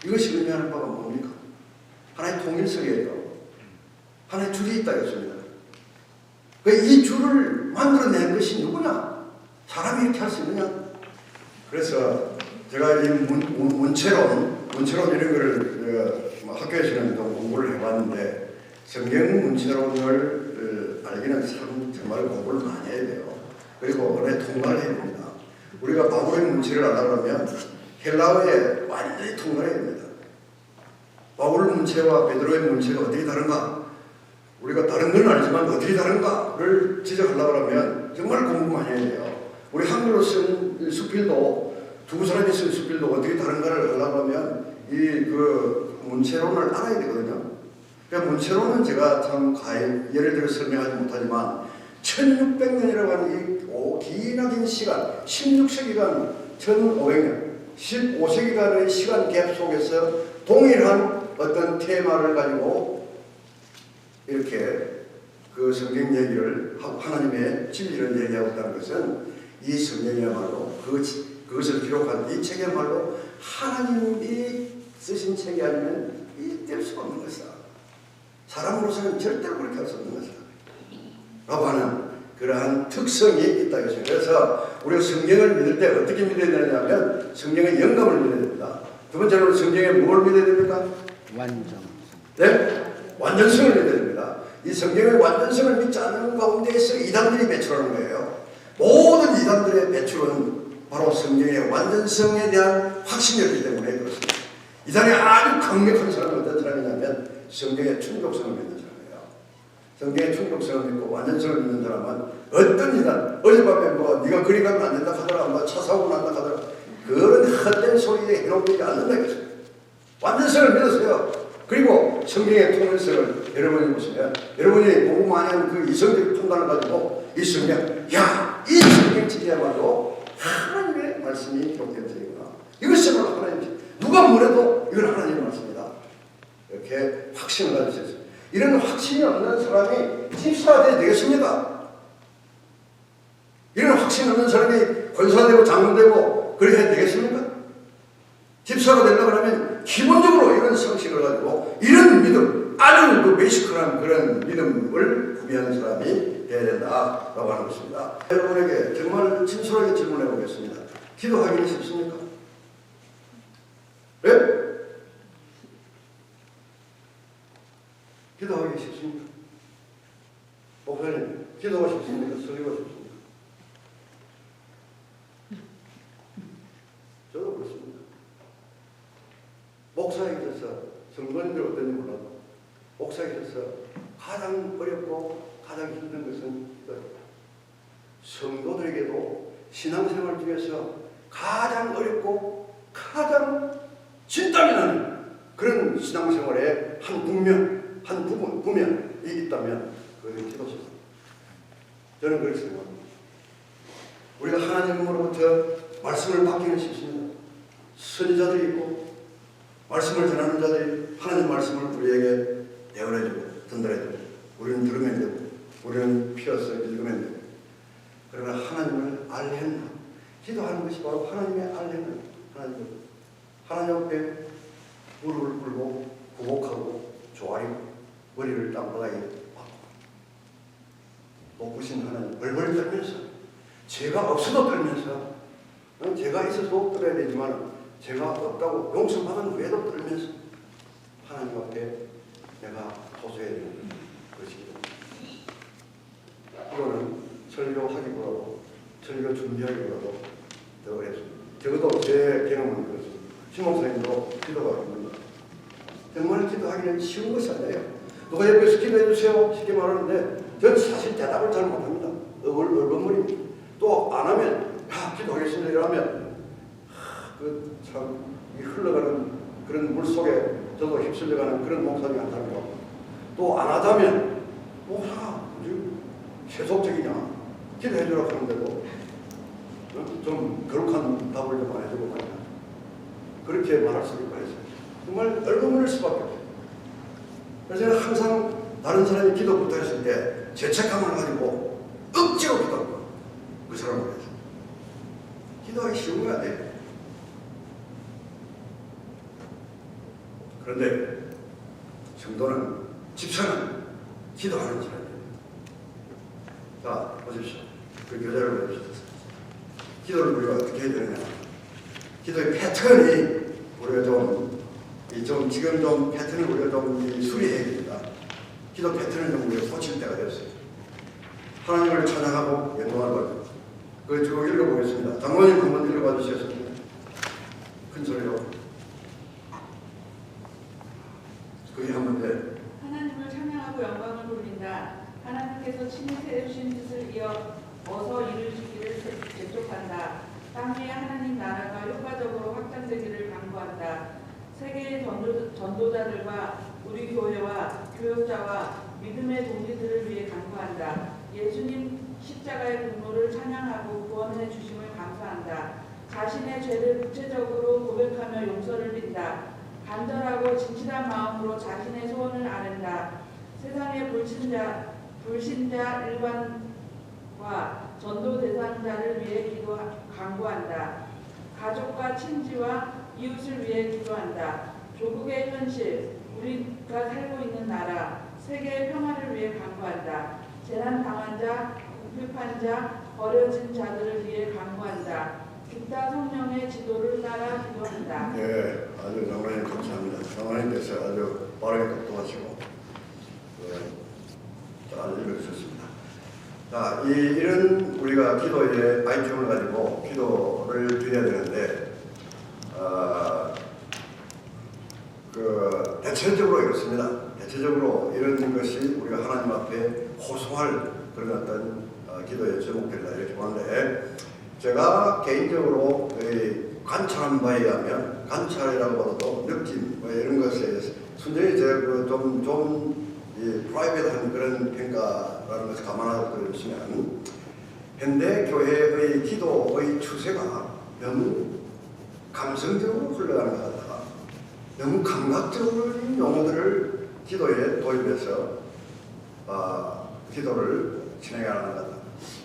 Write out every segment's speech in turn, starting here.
이것이 의미하는 바가 뭡니까? 하나의 통일성이에요. 하나의 줄이 있다 했습니다. 이 줄을 만들어낸 것이 누구냐? 사람이 이렇게 할 수 있느냐? 그래서 제가 이 문체론 이런 거를 학교에서는 또 공부를 해봤는데 성경 문체론을 알기는 참 정말 공부를 많이 해야 돼요. 그리고 언어의 통달을 해야 됩니다. 우리가 바울의 문체를 알아보면 헬라어에 완전히 통달해야 됩니다. 바울 문체와 베드로의 문체가 어떻게 다른가? 우리가 다른 건 알지만 어떻게 다른가를 지적하려고 하면 정말 공부 많이 해야 돼요. 우리 한글로 쓴 수필도 두 사람이 쓴 수필도 어떻게 다른가를 하려고 하면 그 문체론을 알아야 되거든요. 그러니까 문체론은 제가 참 예를 들어 설명하지 못하지만 1600년이라고 하는 이 기나긴 시간, 16세기간, 1500년, 15세기간의 시간 갭 속에서 동일한 어떤 테마를 가지고 이렇게 그 성경 얘기를 하고 하나님의 진리를 얘기하고 있다는 것은 이 성경이야말로 그것을 기록한 이 책이야말로 하나님이 쓰신 책이 아니면 뗄 수가 없는 것이다. 사람으로서는 절대로 그렇게 할 수 없는 것이다. 라고 하는 그러한 특성이 있다. 그래서 우리가 성경을 믿을 때 어떻게 믿어야 되냐면 성경의 영감을 믿어야 됩니다. 두 번째로 성경에 뭘 믿어야 됩니까? 완전. 네? 완전성을 믿어야 됩니다. 이 성경의 완전성을 믿지 않는 가운데에서 이단들이 배출하는 거예요. 모든 이단들의 배출은 바로 성경의 완전성에 대한 확신이었기 때문에 그렇습니다. 이단이 아주 강력한 사람은 어떤 사람이냐면 성경의 충족성을 믿는 사람이에요. 성경의 충족성을 믿고 완전성을 믿는 사람은 어떤 이단, 어젯밤에 네가 그리 가면 안 된다 하더라, 차 사고 난다 하더라, 그런 헛된 소리에 해놓지 않는다 이거죠. 완전성을 믿으세요. 그리고 성경의 통일성을 여러분이 보시면 여러분이 공부 많이 하는 그 이성적 판단을 가지고 이 성경, 이 성경책이야말로 하나님의 말씀이 기록된 책이구나. 이것이 바로 하나님의 누가 뭐래도 이건 하나님의 말씀이다. 이렇게 확신을 가질 수 있어요. 이런 확신이 없는 사람이 집사가 되겠습니까? 이런 확신 없는 사람이 권사되고 장로되고 그렇게 해야 되겠습니까? 집사가 되려고 하면 기본적으로 이런 성실을 가지고 이런 믿음, 아주 그 베이시컬한 그런 믿음을 구비하는 사람이 되어야 된다라고 하는 것입니다. 여러분에게 정말 진솔하게 질문해 보겠습니다. 기도하기는 쉽습니까? 네? 기도하기 쉽습니까? 목사님, 기도가 쉽습니까? 설교가 쉽습니까? 저도 그렇습니다. 목사에 있어서 성도님들 어떤지 몰라도 목사에 있어서 가장 어렵고 가장 힘든 것은 성도들에게도 신앙생활 중에서 가장 어렵고 가장 진땀이 나는 그런 신앙생활의 한 국면, 한 부면이 있다면 그것은 기도입니다. 저는 그렇게 생각합니다. 우리가 하나님으로부터 말씀을 받기는 쉽습니다. 선지자들이 있고 말씀을 전하는 자들이 하나님 말씀을 우리에게 대언해주고 전달해주고 우리는 들으면 되고 우리는 피어서 읽으면 되고 그러나 하나님을 알려는 기도하는 것이 바로 하나님의 알려는 하나님 앞에 무릎을 꿇고 구복하고 조아리고 머리를 땅바닥에 박고 높으신 하나님 벌벌 떨면서 죄가 없어도 떨면서 죄가 있어도 떨어야 되지만 죄가 없다고 용서받은 후에도 떨면서 하나님 앞에 내가 호소해야 되는 것입니다. 이거는 설교하기보다도 설교 준비하기보다도 더 어렵습니다. 적어도 제 경험은 그렇습니다. 신목사님도 기도가 힘듭니다. 정말 기도하기는 쉬운 것이 아니에요. 누가 옆에서 기도해 주세요 쉽게 말하는데 저는 사실 대답을 잘 못합니다. 얼버무립니다. 또 안 하면 기도하겠습니다 이러면 참 흘러가는 그런 물 속에 저도 휩쓸려가는 그런 목사님이 한 사람이고 또 안 하자면 목사 세속적이냐 기도해 주라고 하는데도 좀 거룩한 답을 좀 안 해주고 말이야. 그렇게 말할 수도 있고 해서 정말 얼버무릴 수밖에 없어요. 그래서 저는 항상 다른 사람이 기도 부탁했을 때 죄책감을 가지고 억지로 기도하고 그 사람을 위해서 기도하기 쉬운 거 아니에요. 그런데 성도는, 집사는 기도하는 사람이에요. 자, 보십시오. 그 교재를 보십시오. 기도를 우리가 어떻게 해야 되느냐. 기도의 패턴이 우리가 지금 좀 패턴을 우리가 좀 수리해야 됩니다. 기도 패턴을 좀 우리가 고칠 때가 되었어요. 하나님을 찬양하고 영광을 받고. 그 쭉 읽어보겠습니다. 장로님 한번 읽어봐 주시겠습니다. 큰 소리로. 그게 한번 돼. 하나님을 찬양하고 영광을 돌린다. 하나님께서 친히 세우신 뜻을 이어 어서 이루시기를 재촉한다. 땅 위에 하나님 나라가 효과적으로 확장되기를 간구한다. 세계의 전도자들과 우리 교회와 교역자와 믿음의 동지들을 위해 간구한다. 예수님 십자가의 공로를 찬양하고 구원해 주심을 감사한다. 자신의 죄를 구체적으로 고백하며 용서를 빈다. 간절하고 진실한 마음으로 자신의 소원을 아른다. 세상의 불신자 일반과 전도 대상자를 위해 간구한다. 가족과 친지와 이웃을 위해 기도한다. 조국의 현실, 우리가 살고 있는 나라, 세계의 평화를 위해 간구한다. 재난 당한 자, 궁핍한 자, 버려진 자들을 위해 간구한다. 기타 성령의 지도를 따라 기도한다. 네, 아주 장로님 감사합니다. 장로님께서 아주 빠르게 독도하시고 잘 읽어주셨습니다. 자, 이런 우리가 기도의 아이템을 가지고 기도를 드려야 되는데 대체적으로 이렇습니다. 대체적으로 이런 것이 우리가 하나님 앞에 호소할 그런 어떤 기도의 제목들이다 이렇게 보는데, 제가 개인적으로 관찰한 바에 의하면, 관찰이라고 봐도 느낌 이런 것에 순전히 제가 좀 프라이빗한 그런 평가라는 것을 감안하고 들으시면, 현대 교회의 기도의 추세가 너무 감성적으로 흘러가는 것 같다. 너무 감각적인 용어들을 기도에 도입해서 기도를 진행하는 것 같다.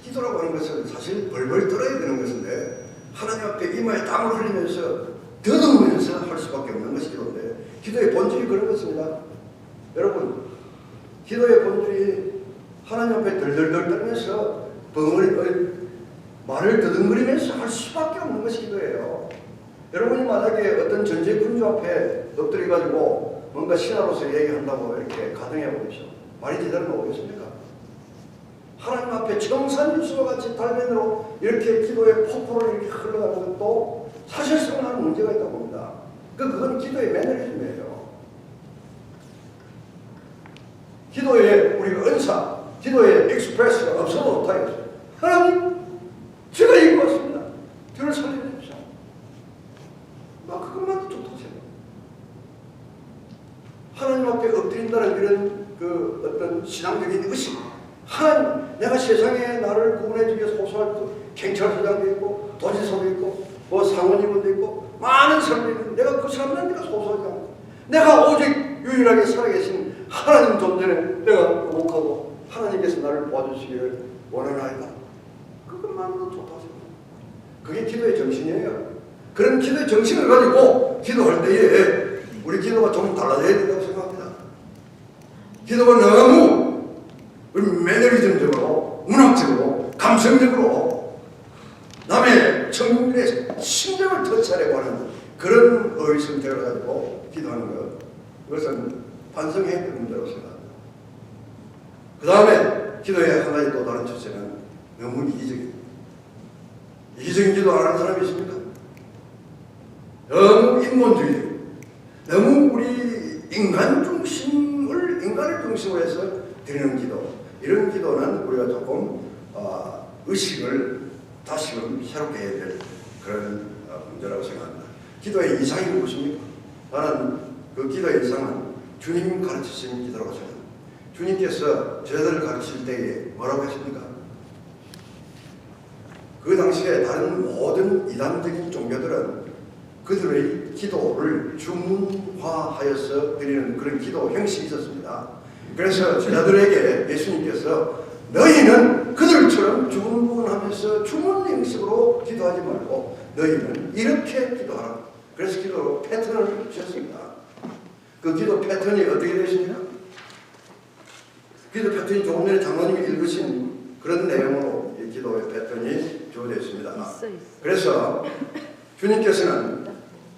기도라고 하는 것은 사실 벌벌 떨어야 되는 것인데, 하나님 앞에 이마에 땀을 흘리면서 더듬으면서 할 수밖에 없는 것이 기도인데, 기도의 본질이 그런 것입니다. 여러분, 기도의 본질이 하나님 앞에 덜덜덜 떨면서 말을 더듬거리면서 할 수밖에 없는 것이 기도예요. 여러분이 만약에 어떤 전제 군주 앞에 엎드려가지고 뭔가 신하로서 얘기한다고 이렇게 가정해 보십시오. 말이 제대로 나오겠습니까? 하나님 앞에 정산유수와 같이 달면으로 이렇게 기도의 폭포를 이렇게 흘러가는 것도 사실상 하는 문제가 있다고 봅니다. 그건 기도의 매너리즘이에요. 기도에 우리가 은사, 기도에 익스프레스가 없어도 못하겠어요. 하나님, 제가 이거 왔습니다. 저를 살려주십시오. 그것만 좋다세요. 하나님 앞에 엎드린다는 이런 어떤 신앙적인 의식. 하나님, 내가 세상에 나를 구원해 주기 위해서 호소할 경찰서장도 있고, 도지사도 있고, 상원의원도 있고, 많은 사람들이 있는데, 내가 그 사람들한테 호소하지 않고, 내가 오직 유일하게 살아계신 하나님 존재는 내가 목하고 하나님께서 나를 도와주시기를 원하나이다. 그것만으로 좋다세요. 그게 기도의 정신이에요. 그런 기도의 정신을 가지고 기도할 때에 우리 기도가 좀 달라져야 된다고 생각합니다. 기도가 너무 매너리즘적으로, 문학적으로, 감성적으로 남의 청년의 심정을 터치하려고 하는 그런 의성태를 가지고 기도하는 것, 이것은 반성해야 될 문제라고 생각합니다. 그 다음에 기도의 한 가지 또 다른 주제는 너무 이기적입니다. 이기적인 기도 안 하는 사람이 있습니까? 너무 인본주의, 너무 우리 인간을 중심으로 해서 드리는 기도, 이런 기도는 우리가 조금 의식을 다시금 새롭게 해야 될 그런 문제라고 생각합니다. 기도의 이상이 무엇입니까? 나는 그 기도의 이상은 주님 가르치신 기도라고 생각합니다. 주님께서 저희들을 가르칠 때에 뭐라고 했습니까? 그 당시에 다른 모든 이단적인 종교들은 그들의 기도를 주문화하여서 드리는 그런 기도 형식이 있었습니다. 그래서 제자들에게 예수님께서 너희는 그들처럼 주문하면서 주문 형식으로 기도하지 말고 너희는 이렇게 기도하라. 그래서 기도 패턴을 주셨습니다. 그 기도 패턴이 어떻게 되십니까? 기도 패턴이 조금 전에 장로님이 읽으신 그런 내용으로 이 기도의 패턴이 주어져 있습니다. 그래서 주님께서는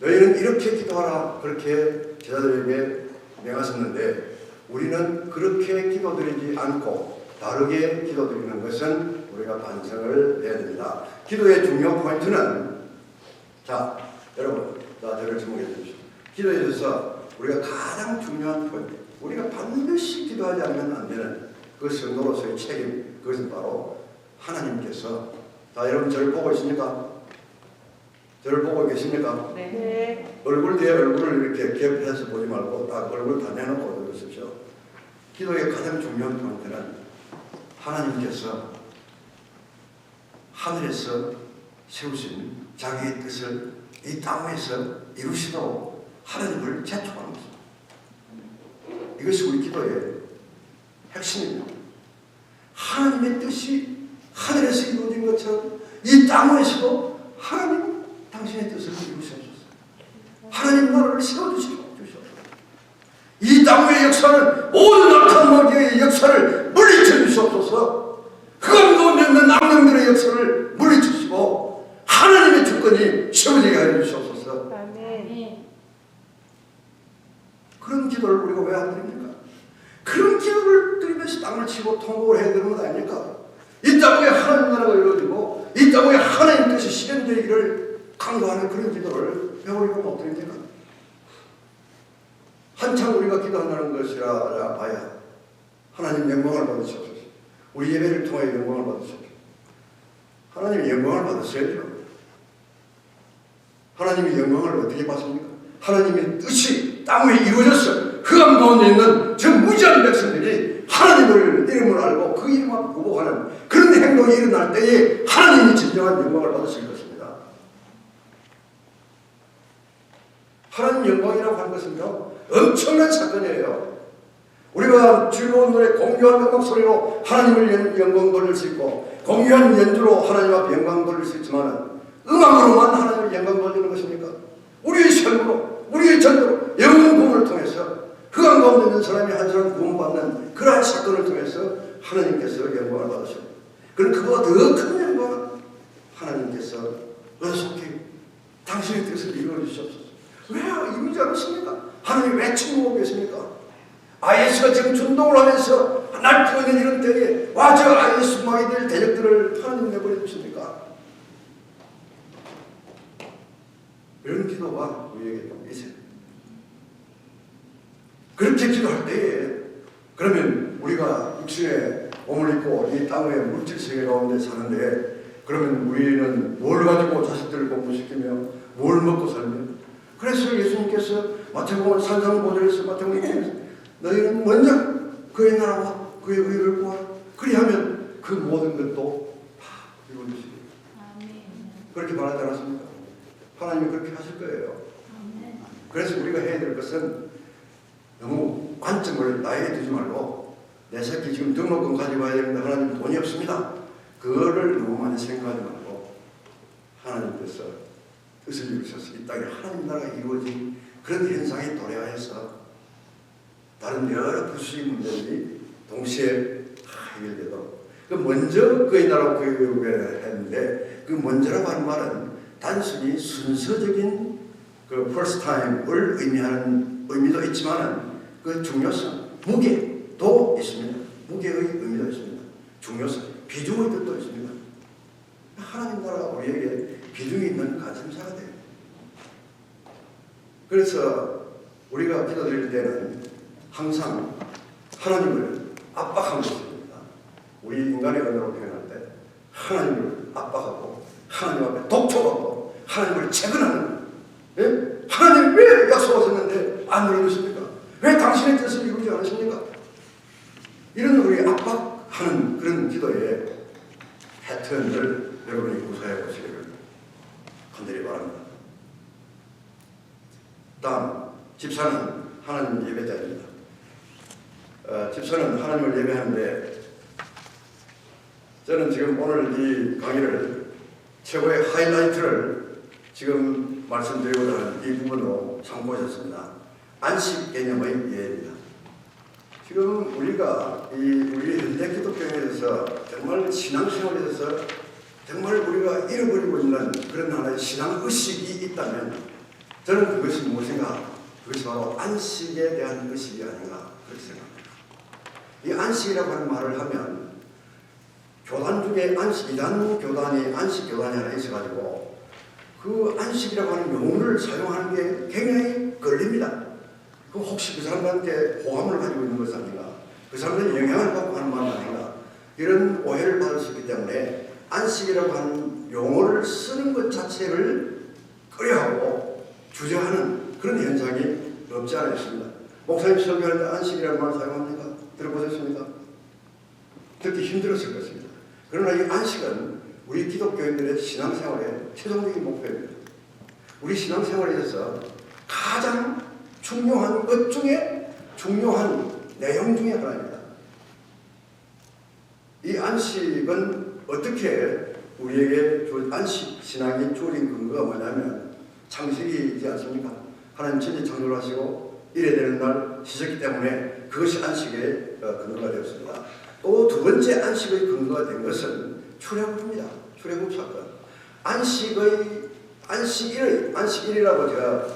너희는 이렇게 기도하라 그렇게 제자들에게 명하셨는데 우리는 그렇게 기도드리지 않고 다르게 기도드리는 것은 우리가 반성을 해야 됩니다. 기도의 중요 포인트는 자 여러분 저를 주목해 주십시오. 기도에 있어서 우리가 가장 중요한 포인트 우리가 반드시 기도하지 않으면 안 되는 그 성도로서의 책임 그것은 바로 하나님께서 자 여러분 저를 보고 있습니까? 저를 보고 계십니까? 네. 얼굴 뒤에 얼굴을 이렇게 겹해서 보지 말고 딱 얼굴 다 내놓고 들으십시오. 기도의 가장 중요한 포인트는 하나님께서 하늘에서 세우신 자기의 뜻을 이 땅에서 이루시도록 하나님을 재촉하는 것입니다. 이것이 우리 기도의 핵심입니다. 하나님의 뜻이 하늘에서 이루어진 것처럼 이 땅에서도 하나님 당신의 뜻을 이루시옵소서. 하나님 나라를 세워주시옵소서. 이 땅의 역사는 모든 악한 마귀의 역사를 물리쳐 주시옵소서. 흑암 가운데 있는 악령들의 역사를 물리치시고 하나님의 주권이 세워지게 하여 주시옵소서. 아멘. 그런 기도를 우리가 왜 안 드립니까? 그런 기도를 드리면서 땅을 치고 통곡을 해야 되는 것 아닙니까? 이 땅에 하나님 나라가 이루어지고 이 땅에 하나님 뜻이 실현되기를 강조하는 그런 기도를 왜 우리가 못 드립니까? 한참 우리가 기도한다는 것이라 봐야 하나님 영광을 받으시옵소서. 우리 예배를 통해 영광을 받으시옵소서. 하나님이 영광을 받으셔야죠. 하나님이 영광을 어떻게 받습니까? 하나님의 뜻이 땅에 이루어졌어. 흑암 가운데 있는 저 무지한 백성들이 하나님을 이름을 알고 그 이름 앞에 구복하는 그런 행동이 일어날 때에 하나님이 진정한 영광을 받으실 것입니다. 하나님 영광이라고 하는 것은요 엄청난 사건이에요. 우리가 즐거운 노래 공유한 음악 소리로 하나님을 영광 돌릴 수 있고 공유한 연주로 하나님 앞에 영광 돌릴 수 있지만 음악으로만 하나님을 영광 돌리는 것입니까? 우리의 삶으로 우리의 전도로 영혼 구원을 통해서 흑암 가운데 있는 사람이 한 사람 구원받는 그러한 사건을 통해서 하나님께서 영광을 받으십니다. 그럼 그보다 더 큰 영광은 하나님께서 어속히 당신의 뜻을 이루어 주시옵소서. 왜 이루지 않으십니까? 하나님 왜 침묵하고 계십니까? IS가 지금 준동을 하면서 날뛰고 있는 이런 때에 와 저 IS 마귀들 대적들을 하나님 내버려 두십니까? 이런 기도가 우리에게 있어요. 그렇게 기도할 때에 그러면 우리가 육신에 몸을 입고 이 땅의 물질 세계 가운데 사는데 그러면 우리는 뭘 가지고 자식들을 공부시키며 뭘 먹고 살며 그래서 예수님께서 마태복음 산상보절에서 마태복음에서 너희는 먼저 그의 나라와 그의 의를 구하라. 그리하면 그 모든 것도 다 이루어지시리라. 그렇게 말하지 않았습니까? 하나님이 그렇게 하실 거예요. 그래서 우리가 해야 될 것은 너무 관점을 나에게 두지 말고 내 새끼 지금 등록금 가지고 와야 되는데 하나님 돈이 없습니다. 그거를 너무 많이 생각하지 말고 하나님께서 뜻을 이루셔서 이 땅에 하나님 나라가 이루어진 그런 현상에 도래하여서 다른 여러 부수의 문제들이 동시에 해결되도록 그 먼저 그의 나라와 그의 의를 했는데 그 먼저라고 하는 말은 단순히 순서적인 그 first time을 의미하는 의미도 있지만은 그 중요성, 무게도 있습니다. 무게의 의미도 있습니다. 중요성, 비중의 뜻도 있습니다. 하나님 나라가 우리에게 비중이 있는 관심사가 돼요. 그래서 우리가 기도드릴 때는 항상 하나님을 압박하는 것입니다. 우리 인간의 언어로 표현할 때 하나님을 압박하고 하나님 앞에 독촉하고 하나님을 채근하는 예? 하나님 왜 약속하셨는데 안 이루십니까? 왜 당신의 뜻을 이루지 않으십니까? 이런 우리 압박하는 그런 기도의 패턴을 여러분이 구사해 보시기를 간절히 바랍니다. 다음, 집사는 하나님 예배자입니다. 집사는 하나님을 예배하는데 저는 지금 오늘 이 강의를 최고의 하이라이트를 지금 말씀드리고자 하는 이 부분으로 참고하셨습니다. 안식 개념의 예입니다. 지금 우리가 우리 현대 기독교에 대해서 정말 신앙생활에 있어서 정말 우리가 잃어버리고 있는 그런 하나의 신앙의식이 있다면 저는 그것이 무엇인가? 그것이 바로 안식에 대한 의식이 아닌가 그렇게 생각합니다. 이 안식이라고 하는 말을 하면 교단 중에 이단 교단이 안식 교단이 하나 있어가지고 그 안식이라고 하는 용어를 사용하는 게 굉장히 걸립니다. 그 혹시 그 사람들한테 호감을 가지고 있는 것이 아닌가? 그 사람들이 영향을 받고 하는 말 아닌가? 이런 오해를 받을 수 있기 때문에 안식이라고 하는 용어를 쓰는 것 자체를 꺼려하고 주저하는 그런 현상이 없지 않아 있습니다. 목사님 설교할 때 안식이라는 말 사용합니까? 들어보셨습니까? 듣기 힘들었을 것입니다. 그러나 이 안식은 우리 기독교인들의 신앙생활의 최종적인 목표입니다. 우리 신앙생활에 있어서 가장 중요한 것 중에 중요한 내용 중에 하나입니다. 이 안식은 어떻게 우리에게 안식 신앙이 주어진 근거가 뭐냐면 창세기이지 않습니까? 하나님 천지 창조를 하시고 이래 되는 날 쉬셨기 때문에 그것이 안식의 근거가 되었습니다. 또 두 번째 안식의 근거가 된 것은 출애굽입니다. 출애굽 사건. 안식일이라고 제가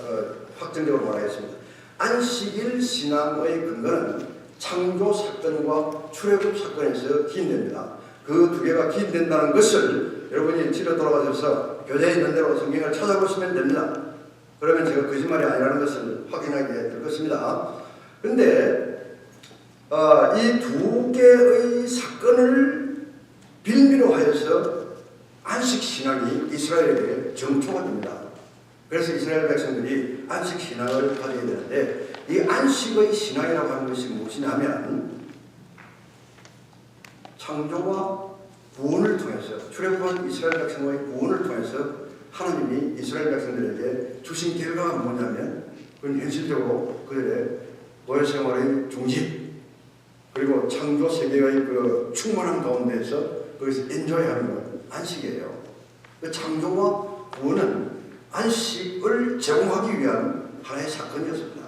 확정적으로 말하겠습니다. 안식일 신앙의 근거는 창조 사건과 출애굽 사건에서 기인됩니다. 그 두 개가 기인된다는 것을 여러분이 뒤로 돌아가셔서 교재에 있는 대로 성경을 찾아보시면 됩니다. 그러면 제가 거짓말이 아니라는 것을 확인하게 될 것입니다. 그런데 이 두 개의 사건을 빌미로 하여서 안식신앙이 이스라엘에게 정초가 됩니다. 그래서 이스라엘 백성들이 안식신앙을 가지게 되는데 이 안식의 신앙이라고 하는 것이 무엇이냐면 창조와 구원을 통해서 출애굽한 이스라엘 백성의 구원을 통해서 하나님이 이스라엘 백성들에게 주신 결과가 뭐냐면 그건 현실적으로 그들의 노예생활의 중지 그리고 창조 세계의 그 충만한 가운데에서 거기서 엔조이하는 건 안식이에요. 그 창조와 구원은 안식을 제공하기 위한 하나의 사건이었습니다.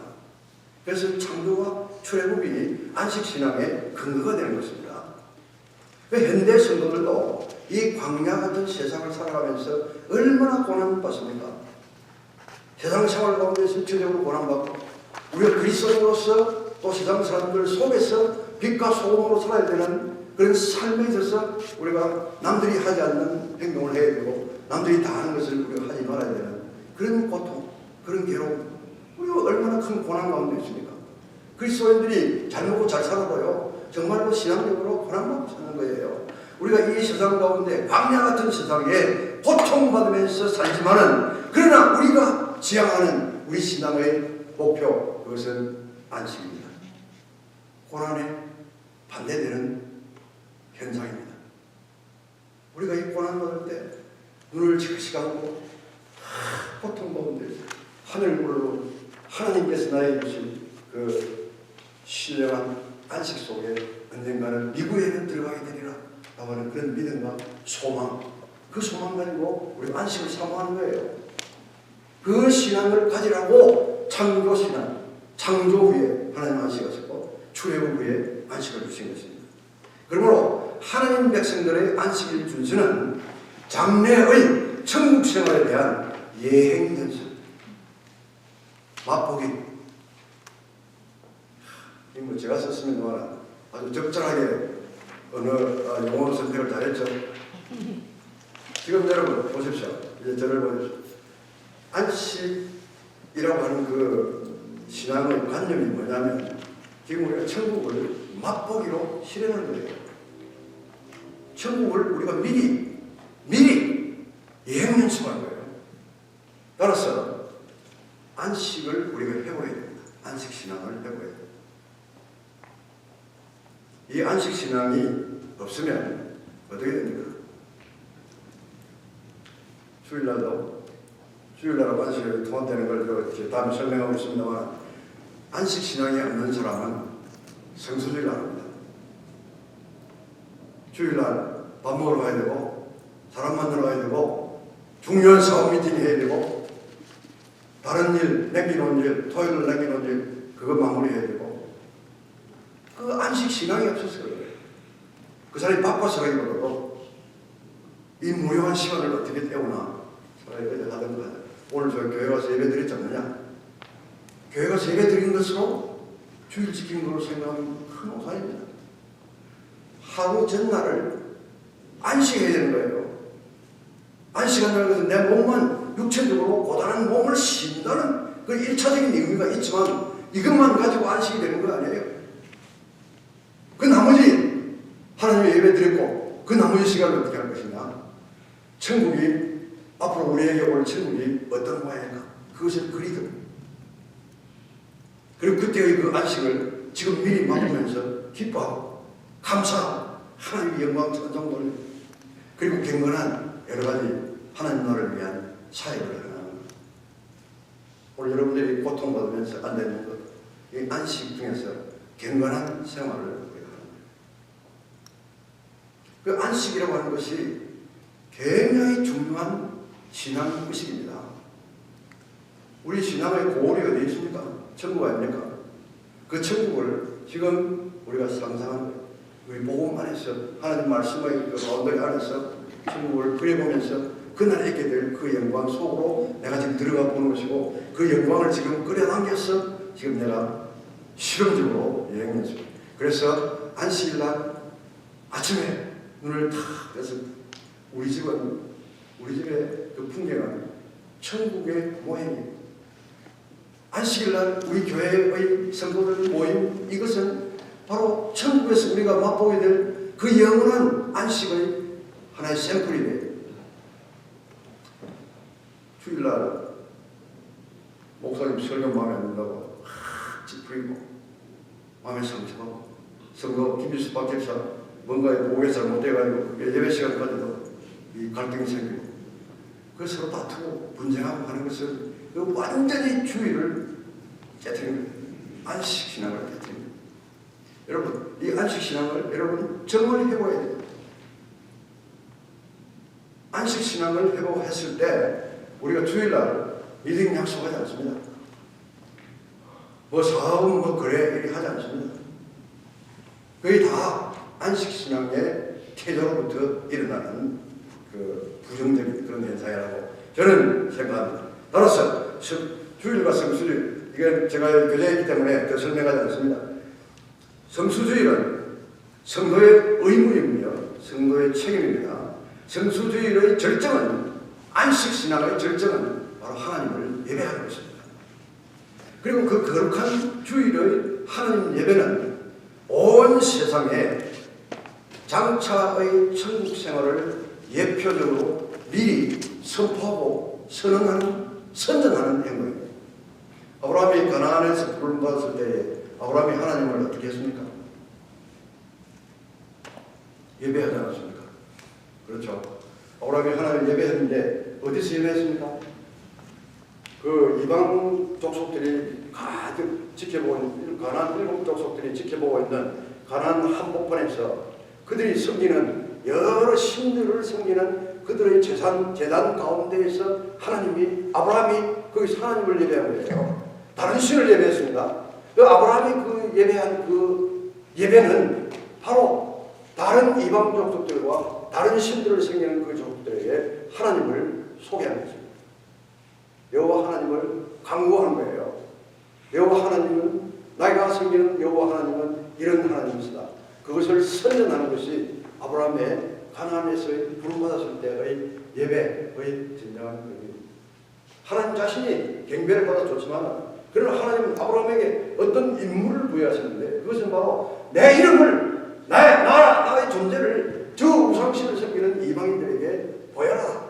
그래서 창조와 출애굽이 안식신앙의 근거가 되는 것입니다. 현대 성도들도 이 광야 같은 세상을 살아가면서 얼마나 고난받습니까? 세상 생활 가운데서 육체적으로 고난받고 우리가 그리스도인으로서 또 세상 사람들 속에서 빛과 소금으로 살아야 되는 그런 삶에 있어서 우리가 남들이 하지 않는 행동을 해야 되고 남들이 다 하는 것을 우리가 하지 말아야 되는 그런 고통, 그런 괴로움 우리가 얼마나 큰 고난 가운데 있습니까? 그리스도인들이 잘 먹고 잘 살아도요 정말로 신앙적으로 고난받고 사는 거예요. 우리가 이 세상 가운데 광야 같은 세상에 고통받으면서 살지만은 그러나 우리가 지향하는 우리 신앙의 목표 그것은 안식입니다. 고난에 반대되는 현상입니다. 우리가 이 고난받을 때 눈을 지그시 감고 고통 가운데 하늘물로 하나님께서 나에게 주신 그 신령한 안식 속에 언젠가는 미국에는 들어가게 되리라 하는 그런 믿음과 소망 그 소망 가지고 우리 안식을 사모하는 거예요. 그 신앙을 가지라고 창조 신앙 창조 후에 하나님 안식하셨고 출애굽 후에 안식을 주신 것입니다. 그러므로 하나님 백성들의 안식일 준수는 장래의 천국 생활에 대한 예행 연습 맛보기 뭐 제가 썼으면 동안 아주 적절하게 어느 용어 선택을 잘했죠. 지금 여러분 보십시오. 이제 저를 보십시오. 안식이라고 하는 그 신앙의 관념이 뭐냐면 지금 우리가 천국을 맛보기로 실현하는 거예요. 천국을 우리가 미리 예행 연습하는 거예요. 따라서 안식을 우리가 해보야 됩니다. 안식 신앙을 해보야 됩니다. 이 안식 신앙이 없으면 어떻게 됩니까? 주일날하고 안식이 통합되는 걸 다음에 설명하고 있습니다만 안식 신앙이 없는 사람은 성수주의를 안 합니다. 주일날 밥 먹으러 가야 되고 사람 만나러 가야 되고 중요한 사업 미팅 해야 되고 다른 일, 남겨놓은 일, 토요일날 남겨놓은 일 그거 마무리해야 되고, 그 안식 신앙이 없어서 그래요. 그 사람이 바빠서라기보다도 이 무료한 시간을 어떻게 때우나. 차라리 어제 하던 거 오늘 저 교회 가서 예배 드렸지 않느냐. 교회 가서 예배 드린 것으로 주일 지킨 걸로 생각하면 큰 오산입니다. 하루 전날을 안식해야 되는 거예요. 안식한다는 것은 내 몸만 육체적으로 고단한 몸을 쉰다는 그 1차적인 의미가 있지만 이것만 가지고 안식이 되는 거 아니에요. 그 나머지 하나님의 예배 드렸고 그 나머지 시간을 어떻게 할 것이냐. 천국이 앞으로 우리에게 올 천국이 어떤 모양인가 그것을 그리듯, 그리고 그때의 그 안식을 지금 미리 맛보면서 기뻐하고 감사하고 하나님의 영광 찬송 돌리고, 그리고 경건한 여러 가지 하나님 나라를 위한 사역을 하는 겁니다. 오늘 여러분들이 고통받으면서 안 되는 것, 이 안식 중에서 경건한 생활을 우리가 하는 거예요. 그 안식이라고 하는 것이 굉장히 중요한 신앙 의식입니다. 우리 신앙의 고울이 어디 있습니까? 천국 아닙니까? 그 천국을 지금 우리가 상상하는 거예요. 우리 복음 안에서 하나님 말씀의 그 가운데 안에서 천국을 그려보면서 그날 있게 될 그 영광 속으로 내가 지금 들어가 보는 것이고, 그 영광을 지금 끌어당겨서 지금 내가 실험적으로 여행했습니다. 그래서 안식일날 아침에 눈을 탁 떠서 우리 집의 그 풍경은 천국의 모형이에요. 안식일날 우리 교회의 성도들 모임, 이것은 바로 천국에서 우리가 맛보게 될 그 영원한 안식의 하나의 샘플이에요. 주일날 목사님 설교 마음에 안 든다고 찌푸리고 마음에 상처하고, 성도 김일수 박집사 뭔가에 보고가 잘못돼가지고 예배 시간까지도 이 갈등이 생기고, 그 서로 다투고 분쟁하고 하는 것을 완전히 주의를 깨뜨리는 거예요. 안식신앙을 깨뜨리는 거예요. 여러분, 이 안식신앙을 여러분 정말 해보아야 돼요. 안식신앙을 회복했을 때 우리가 주일날 믿음 약속하지 않습니다. 뭐 사업 뭐 거래 이렇게 하지 않습니다. 거의 다 안식신앙의 태도로부터 일어나는 그 부정적인 그런 현상이라고 저는 생각합니다. 따라서 주일과 성수주일, 이건 제가 교재이기 때문에 더 설명하지 않습니다. 성수주일은 성도의 의무이며 성도의 책임입니다. 성수주일의 절정은, 안식신앙의 절정은 바로 하나님을 예배하는 것입니다. 그리고 그 거룩한 주일의 하나님 예배는 온 세상에 장차의 천국 생활을 예표적으로 미리 선포하고 선전하는 행동입니다. 아브라함이 가나안에서 부름받았을 때에 아브라함이 하나님을 어떻게 했습니까? 예배하지 않았습니까? 그렇죠. 아브라함이 하나님을 예배했는데 어디서 예배했습니까? 그 이방 족속들이 가득 지켜보고 있는, 가나안 일곱 족속들이 지켜보고 있는 가나안 한복판에서 그들이 섬기는 여러 신들을 섬기는 그들의 제단 가운데에서 하나님이, 아브라함이 거기서 하나님을 예배한 거예요. 다른 신을 예배했습니다. 그 아브라함이 그 예배한 그 예배는 바로 다른 이방 족속들과 다른 신들을 섬기는 그 족속들에게 하나님을 소개하는 것입니다. 여호와 하나님을 강구하는 거예요. 여호와 하나님은, 나가 섬기는 여호와 하나님은 이런 하나님이시다. 그것을 선전하는 것이 아브라함의 가나안에서의 부름받았을 때의 예배의 진정한 의미입니다. 하나님 자신이 경배를 받아 좋지만, 그러나 하나님은 아브라함에게 어떤 임무를 부여하셨는데, 그것은 바로 내 이름을, 나의 존재를 저 우상신을 섬기는 이방인들에게 보여라,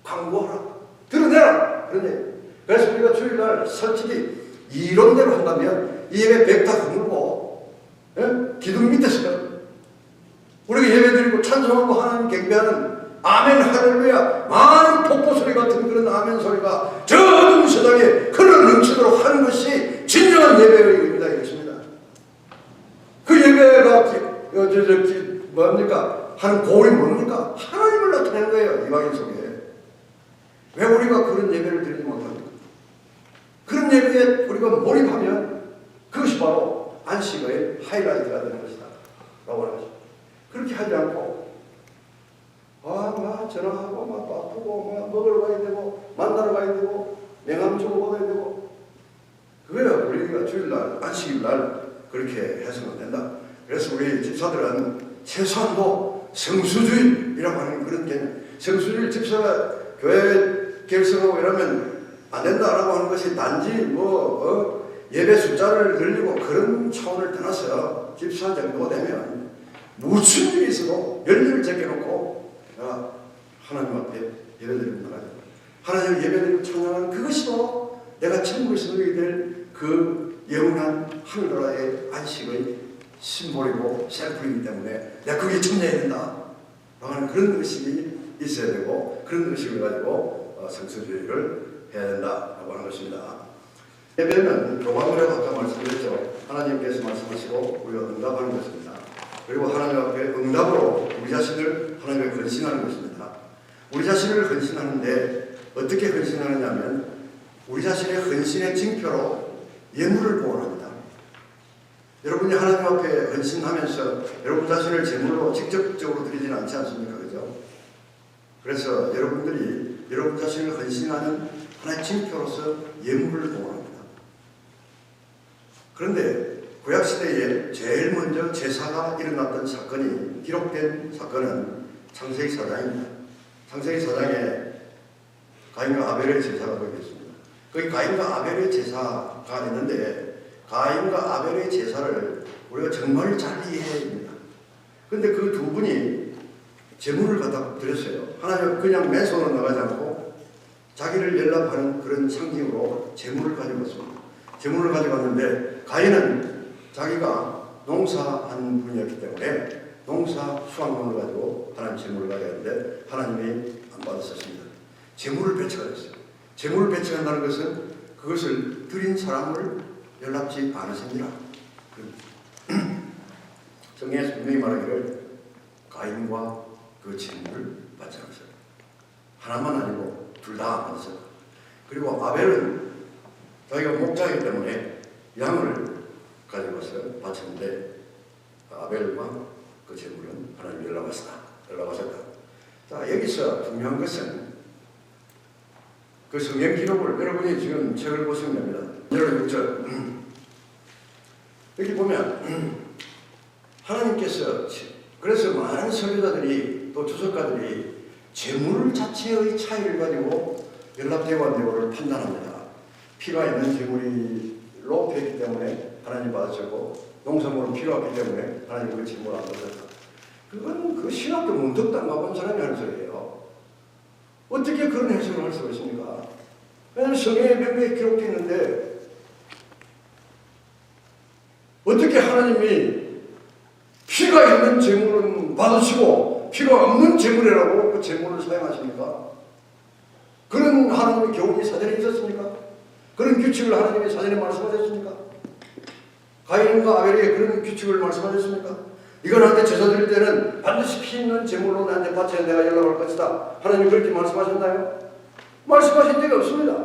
광고하라, 드러내라, 그런 얘기. 그래서 우리가 주일날 솔직히 이론대로 한다면 이 예배 벽 다 허물고 기둥 밑에서 우리가 예배드리고 찬송하고 하나님 경배하는 아멘 할렐루야, 많은 폭포소리 같은 그런 아멘 소리가 저 어두운 세상에 흘러 넘치도록 하는 것이 진정한 예배의 의미다 이것입니다. 그 예배가 뭡니까? 하는 고울이 뭡니까? 하나님을 나타내는 거예요. 이방인 속에. 왜 우리가 그런 예배를 드리지 못합니까? 그런 예배에 우리가 몰입하면 막 전화하고 막 바쁘고 막 먹으러 가야 되고 만나러 가야 되고 명함 주고 받아야 되고 그거야 우리가 주일날 안식일날 그렇게 해서는 안 된다. 그래서 우리 집사들은 최소한도 성수주일이라고 하는 그런 개념, 성수주일 집사가 교회 결성하고 이러면 안 된다라고 하는 것이 단지 예배 숫자를 늘리고 그런 차원을 떠나서 집사 정도 되면 무슨 일이 있어도 열림을 제껴놓고 하나님 앞에 예배드리고 나가야 된다. 하나님을 예배드리고 찬양하는 그것이 바로 내가 천국에서 누리게 될 그 영원한 하늘나라의 안식의 심볼이고 샘플이기 때문에 내가 거기에 참여해야 된다 하는 그런 의식이 있어야 되고 그런 의식을 가지고 성수주의를 해야 된다라고 하는 것입니다. 예배는 교감이라고 아까 말씀드렸죠. 하나님께서 말씀하시고 우리가 응답하는 것입니다. 그리고 하나님 앞에 응답으로 우리 자신을 하나님께 헌신하는 것입니다. 우리 자신을 헌신하는데 어떻게 헌신하느냐면 우리 자신의 헌신의 징표로 예물을 봉헌합니다. 여러분이 하나님 앞에 헌신하면서 여러분 자신을 제물로 직접적으로 드리지는 않지 않습니까? 그죠? 그래서 여러분들이 여러분 자신을 헌신하는 하나의 징표로서 예물을 봉헌합니다. 그런데 구약시대에 제일 먼저 제사가 일어났던 사건이 기록된 사건은 창세기 4장입니다. 창세기 4장에 가인과 아벨의 제사가 거기 있습니다. 거기 가인과 아벨의 제사가 있는데 가인과 아벨의 제사를 우리가 정말 잘 이해해야 됩니다. 그런데 그 두 분이 제물을 갖다 드렸어요. 하나님 그냥 맨손으로 나가지 않고 자기를 연락하는 그런 상징으로 제물을 가지고 왔습니다. 제물을 가지고 왔는데 가인은 자기가 농사한 분이었기 때문에 농사 수확물을 가지고 하나님 제물을 가져왔는데 하나님이 안 받으셨습니다. 제물을 배척하셨어요. 제물을 배척한다는 것은 그것을 드린 사람을 연락지 않으십니다. 성경에서 분명히 말하기를 가인과 그 제물을 받지 않으셨다. 하나만 아니고 둘 다 받으셨다. 그리고 아벨은 자기가 목자이기 때문에 양을 가지고 와서 바쳤는데 아벨과 그 제물은 하나님 연락하셨다. 자, 여기서 중요한 것은 그 성경 기록을 여러분이 지금 책을 보시면 됩니다. 1절 6절 여기 보면 하나님께서 그래서 많은 설교자들이 또 주석가들이 재물 자체의 차이를 가지고 연락대와 내고를 판단합니다. 피가 있는 재물로 되기 때문에 하나님 받으셨고 농산물은 필요 없기 때문에 하나님 그 재물을 안 받으셨다. 그건 그 신학교 문득도 안 가본 사람이 하는 소리예요. 어떻게 그런 해석을 할 수가 있습니까? 왜냐하면 성경에 명백히 기록되어 있는데 어떻게 하나님이 피가 있는 재물은 받으시고 피가 없는 재물이라고 그 재물을 사용하십니까? 그런 하나님의 교훈이 사전에 있었습니까? 그런 규칙을 하나님이 사전에 말씀하셨습니까? 가인과 아벨에게 그런 규칙을 말씀하셨습니까? 이거 나한테 제사 드릴 때는 반드시 피 있는 제물로 나한테 바쳐야 내가 연락할 것이다. 하나님 그렇게 말씀하셨나요? 말씀하신 적이 없습니다.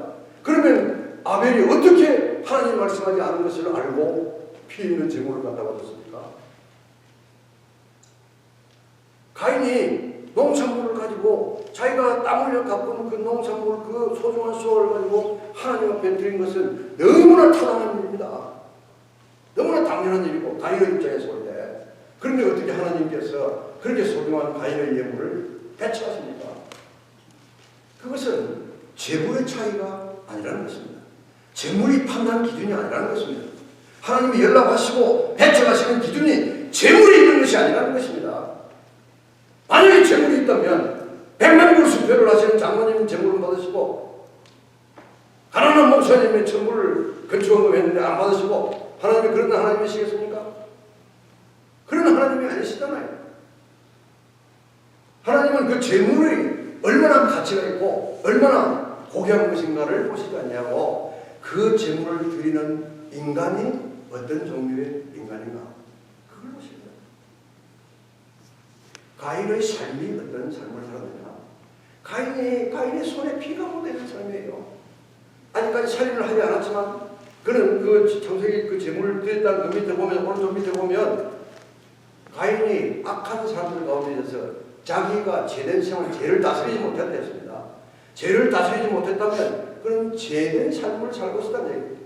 그러면 아벨이 어떻게 하나님 말씀하지 않은 것을 알고 피 있는 제물을 갖다 받았습니까? 가인이 농산물을 가지고 자기가 땀 흘려 가꾼 그 농산물 그 소중한 수확을 가지고 하나님 앞에 드린 것은 너무나 타당한 일입니다. 너무나 당연한 일이고 가인의 입장에서 볼 때 그런데 어떻게 하나님께서 그렇게 소중한 가인의 예물을 배척하십니까? 그것은 재물의 차이가 아니라는 것입니다. 재물이 판단 기준이 아니라는 것입니다. 하나님이 연락하시고 배척하시는 기준이 재물이 있는 것이 아니라는 것입니다. 만약에 재물이 있다면 100만 불 수표를 하시는 장모님은 재물을 받으시고 가난한 목사님의 천불을 건축원금 했는데 안 받으시고 하나님이 그런 하나님이시겠습니까? 그런 하나님이 아니시잖아요. 하나님은 그 재물이 얼마나 가치가 있고 얼마나 고귀한 것인가를 보시지 않냐고 그 재물을 드리는 인간이 어떤 종류의 인간인가 그걸 보십니다. 가인의 삶이 어떤 삶을 살았느냐. 가인의 손에 피가 묻어있는 삶이에요. 아직까지 살인을 하지 않았지만 그는 그 창세기 그 재물을 드렸다는 그 밑에 보면 오른쪽 밑에 보면 가인이 악한 사람들 가운데 있어서 자기가 죄된 생활, 죄를 다스리지 못했다 했습니다. 죄를 다스리지 못했다면 그는 죄된 삶을 살고 있었다는 얘기입니다.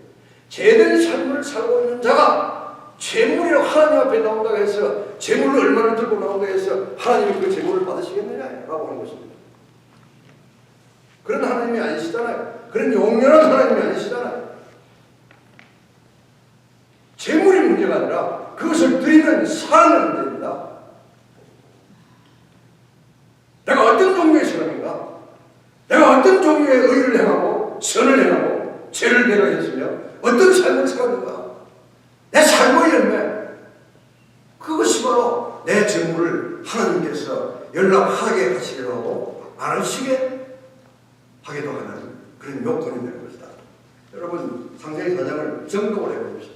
죄된 삶을 살고 있는 자가 죄물이라고 하나님 앞에 나온다고 해서 죄물을 얼마나 들고 나온다고 해서 하나님이 그 죄물을 받으시겠느냐라고 하는 것입니다. 그런 하나님이 아니시잖아요. 그런 용렬한 하나님이 아니시잖아요. 재물이 문제가 아니라 그것을 드리는 사람의 문제입니다. 내가 어떤 종류의 사람인가? 내가 어떤 종류의 의를 행하고 선을 행하고 죄를 배려했으며 어떤 삶을 살았는가? 내 삶의 열매, 그것이 바로 내 재물을 하나님께서 연락하게 하시기도 하고 안 하시게 하기도 하는 그런 요건이 되는 것이다. 여러분, 상세히 사장을 정독을 해보십시오.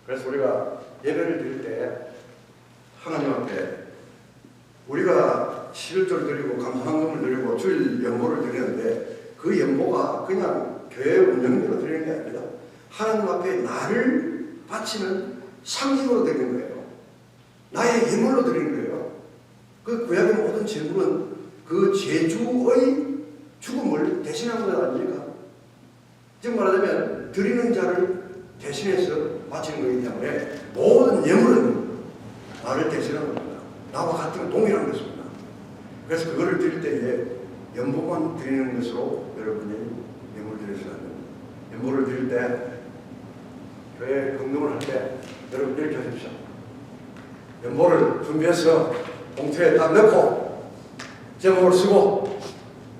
그래서 우리가 예배를 드릴 때 하나님 앞에 우리가 11조를 드리고 감사헌금을 드리고 주일 연보를 드리는데 그 연보가 그냥 교회 운영비로 드리는 게 아닙니다. 하나님 앞에 나를 바치는 상징으로 드리는 거예요. 나의 예물로 드리는 거예요. 그 구약의 모든 제물은 그 제주의 죽음을 대신한 것 아닙니까? 즉 말하자면 드리는 자를 대신해서 바치는 거기 때문에 모든 예물은 나를 대신한 겁니다. 나와 같은 동일한 것입니다. 그래서 그거를 드릴 때에 연보만 드리는 것으로 여러분이 예물을 드리셔야 합니다. 연보를 드릴 때 교회 금금을 할 때 여러분 이렇게 하십시오. 연보를 준비해서 봉투에 딱 넣고 제목을 쓰고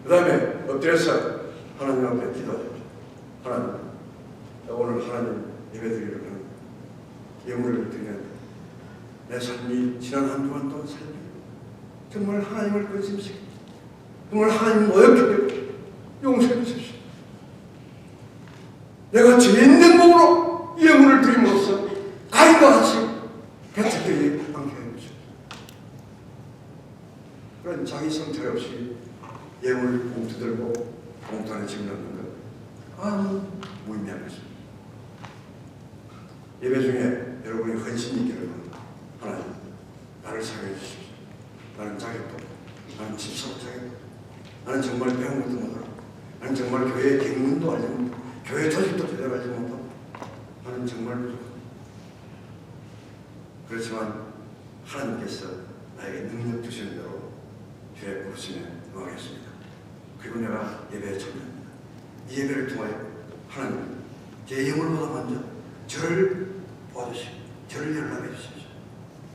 그 다음에 엎드려서 하나님 앞에 기도하십시오. 하나님, 오늘 하나님 예배 드리려면 예물을 드리는 내 삶이 지난 한 주간 동안 삶이 정말 하나님을 근심시키고 정말 하나님 모욕해 되고 용서해 주십시오. 내가 죄인 된 몸으로 예물을 드림으로써 가인과 같이 배척되지 않게 해 주십시오. 그런 자기 성찰 없이 예물 봉투 들고 봉투 안에 짐 넣는 것 아무 무의미한 것입니다. 예배 중에 여러분이 헌신 있기를 바랍니다. 하나님, 나를 사용해 주십시오. 나는 자격도 없고, 나는 집사도 자격도 없고, 나는 정말 배운 것도 못하고, 나는 정말 교회 경문도 알지 못하고, 교회 조직도 제대로 알지 못하고, 나는 정말 부족하다. 그렇지만 하나님께서 나에게 능력 주시는 대로 주의 부르심에 응하겠습니다. 그리고 내가 예배에 참여합니다. 이 예배를 통하여 하나님, 제 영혼보다 먼저 저를 도와주시고 저를 연락해 주십시오.